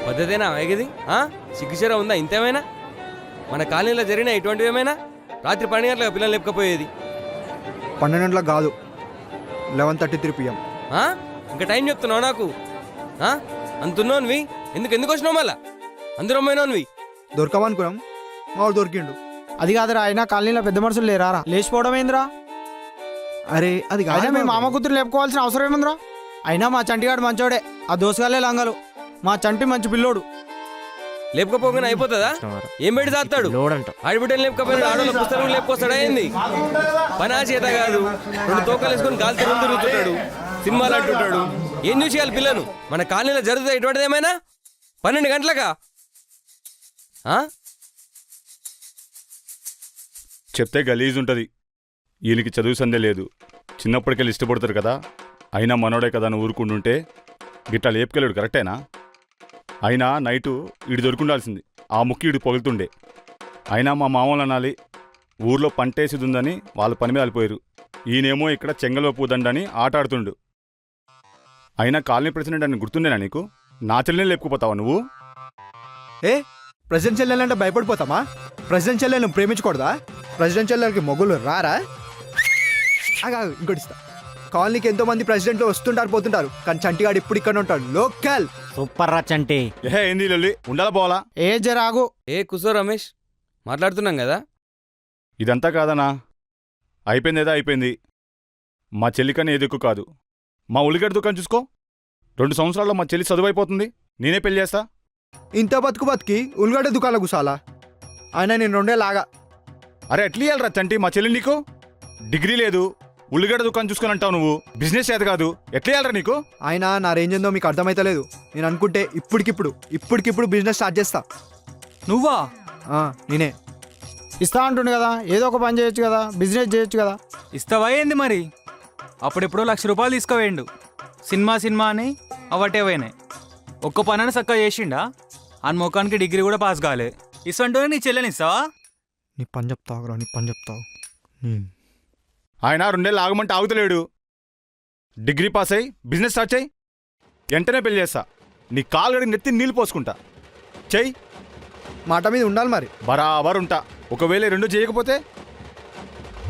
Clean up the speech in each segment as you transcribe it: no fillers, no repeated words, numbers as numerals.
పద్ధతేనా వేగది? సిగ్గుచరా ఉందా ఇంతేమైనా? మన కాలనీలో జరిగిన ఇటువంటివి ఏమైనా? రాత్రి 12 గంటలకు పిల్లలు లేపకపోయేది. 12 గంటలకు కాదు, 11:33 PM. ఇంకా టైం చెప్తున్నావు నాకు? అంతున్నావువి ఎందుకు వచ్చినావు మళ్ళా? అందరూ అమ్మాయినవి దొరకమనుకున్నాం, మా వాడు దొరికిండు. అది కాదురా, అయినా కాలనీలో పెద్ద మనుషులు లేరా? లేచిపోవడం ఏందిరా? అరే అది కాదు, మీ మామ కూతురు లేపుకోవాల్సిన అవసరం ఏముందిరా? అయినా మా చంటిగాడు మంచోడే, ఆ దోసగాలే లంగలు. మా చంటి మంచి పిల్లోడు. లేపకపోగానే అయిపోతుందా? ఏం పెట్టి తాస్తాడు? ఆడిబిడ్డలు లేపకపోయినా ఆడోళ్ళ పుస్తకం లేపుకొస్తాడా ఏంది? పని చేత కాదు, 2 తోకలు వేసుకొని గాలి తిరుగుతుంటాడు, సినిమాలు అంటుంటాడు. ఏం చూసేయాలి పిల్లను? మన కాలనీలో జరుగుతుంది ఇటువంటిది ఏమైనా? 12 గంటలకా? చెప్తే గలీజ్ ఉంటుంది. వీళ్ళకి చదువు సందే లేదు, చిన్నప్పటికెళ్ళి ఇష్టపడతారు కదా. అయినా మనోడే కదా అని ఊరుకుంటుంటే గిట్లా లేపుకెళ్ళాడు కరెక్టేనా? అయినా నైటు ఈడు దొరుకుండాల్సింది, ఆ ముక్కి ఈడు పొగులుతుండే. అయినా మా మామూలు అనాలి, ఊర్లో పంటేసిది ఉందని వాళ్ళ పని మీద వెళ్ళిపోయారు. ఈయనేమో ఇక్కడ చెంగల్వైపు దండని ఆట ఆడుతుండు. అయినా కాలనీ ప్రెసిడెంట్ అని గుర్తుండేనా నీకు? నా చెల్లెని లేపుకుపోతావా నువ్వు? ప్రెసిడెంట్ చెల్లెలంటే భయపడిపోతామా? ప్రెసిడెంట్ చెల్లెలను ప్రేమించకూడదా? ప్రెసిడెంట్ చెల్లెలకి మొగ్గులు రారా? ఇంకోటి ఇస్తా. కాలనీకి ఎంతో మంది ప్రెసిడెంట్లు వస్తుంటారు పోతుంటారు, కానీ చంటిగాడు ఇప్పుడు ఇక్కడ ఉంటాడు. లోకల్ సూపర్ రా చంటి. ఏంది లొల్లి? ఉండాలా పోవాలా? ఏ జరాగు. కూసో రమేష్, మాట్లాడుతున్నాం కదా. ఇదంతా కాదనా, అయిపోయిందేదా అయిపోయింది. మా చెల్లికని ఏది ఎక్కువ కాదు. మా ఉల్లిగడ్డ దుకాణం చూసుకో, 2 సంవత్సరాల్లో మా చెల్లి చదువు అయిపోతుంది. నేనే పెళ్లి చేస్తా. ఇంత బతికి ఉల్లిగడ్డ దుకాణంలో కూసాలా? ఆయన నేను 2 లాగా. అరే ఎట్లా ఇయ్యాలరా చంటి మా చెల్లి? నీకు డిగ్రీ లేదు, ఉల్లిగడ్డ దుకాణం చూసుకొని అంటావు నువ్వు. బిజినెస్ చేత కాదు, ఎట్లా ఇయ్యాలరా నీకు? ఆయన నా రేంజ్ ఏందో మీకు అర్థమైతలేదు. నేను అనుకుంటే ఇప్పటికిప్పుడు బిజినెస్ స్టార్ట్ చేస్తా. నువ్వా? నేనే ఇస్తా అంటుండు కదా, ఏదో ఒక పని చేయొచ్చు కదా, బిజినెస్ చేయొచ్చు కదా. ఇస్తావా ఏంది మరి? అప్పుడెప్పుడో ₹1,00,000 తీసుకువేయండు. సినిమా అని అవటే పోయినాయి. ఒక్క పనని చక్కగా చేసిండా? అని ముఖానికి డిగ్రీ కూడా పాస్ కాలే. ఇసంటూనే నీ చెల్లెని ఇస్తావా? నీ పని చెప్తావు. ఆయన 2 ఏళ్ళు ఆగమంటే ఆగుతలేడు. డిగ్రీ పాస్ అయ్యి బిజినెస్ స్టార్ట్ చేయి, వెంటనే పెళ్లి చేస్తా. నీ కాలు గడికి నెత్తి నీళ్ళు పోసుకుంటా. చెయ్యి, మాట మీద ఉండాలి మరి. బరాబర్ ఉంటా. ఒకవేళ 2 చేయకపోతే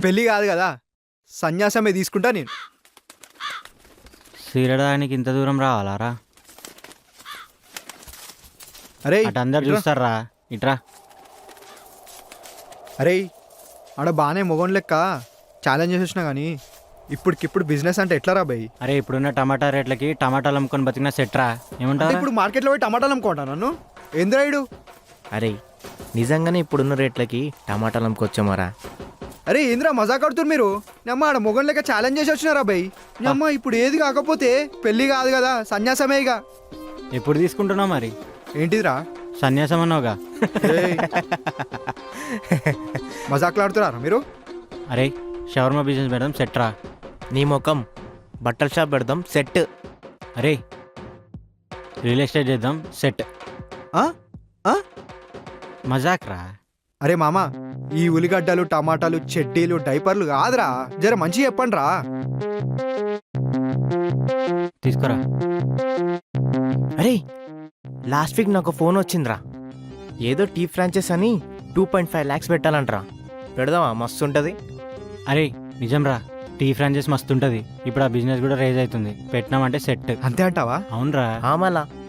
పెళ్ళి కాదు కదా, సన్యాసమే తీసుకుంటా నేను. సీరడానికి ఇంత దూరం రావాలారా? అరే అందరు చూస్తారా, ఇట్రా. అరే ఆడ బాగానే మొగన్ లెక్క ఛాలెంజ్ చేసేసినా కానీ ఇప్పటికిప్పుడు బిజినెస్ అంటే ఎట్లా రా భయ్? అరే ఇప్పుడున్న టమాటా రేట్లకి టమాటాలు అమ్ముకొని బతికిన సెట్రా. ఏమంటారు? ఇప్పుడు మార్కెట్లో పోయి టమాటాలు అమ్ముకుంటా నన్ను ఏంద్రాయుడు? అరే నిజంగానే ఇప్పుడున్న రేట్లకి టమాటాలు అమ్ముకొచ్చామారా? అరే ఏంద్రా మజాక్ ఆడుతున్నారు మీరు? నమ్మ ఆడ మొగన్ లెక్క ఛాలెంజ్ చేసి వచ్చినారా భయ్? నమ్మ ఇప్పుడు ఏది కాకపోతే పెళ్లి కాదు కదా, సన్యాసమే ఇక. ఎప్పుడు తీసుకుంటున్నావు మరి? ఏంటిదిరా సన్యాసం అన్నావుగా. మజాక్లాడుతున్నారా మీరు? అరే షవర్మా బిజినెస్ పెడదాం సెట్రా. నీ ముఖం, బట్టల షాప్ పెడదాం సెట్. అరే రియల్ ఎస్టేట్ చేద్దాం సెట్. మజాక్ రా. అరే మామ, ఈ ఉల్లిగడ్డలు టమాటాలు చెడ్డీలు డైపర్లు కాదురా, జర మంచిగా చెప్పండి రా. తీసుకురా. అరే లాస్ట్ వీక్ నాకు ఫోన్ వచ్చిందిరా, ఏదో టీ ఫ్రాంచైజ్ అని 2.5 lakhs పెట్టాలంటరా. పెడదామా? మస్తు ఉంటుంది. అరే నిజం రా, టీ ఫ్రాంచైజ్ మస్తు ఉంటుంది. ఇప్పుడు ఆ బిజినెస్ కూడా రేజ్ అవుతుంది. పెట్టినామంటే సెట్. అంతే అంటావా? అవునరా. మళ్ళా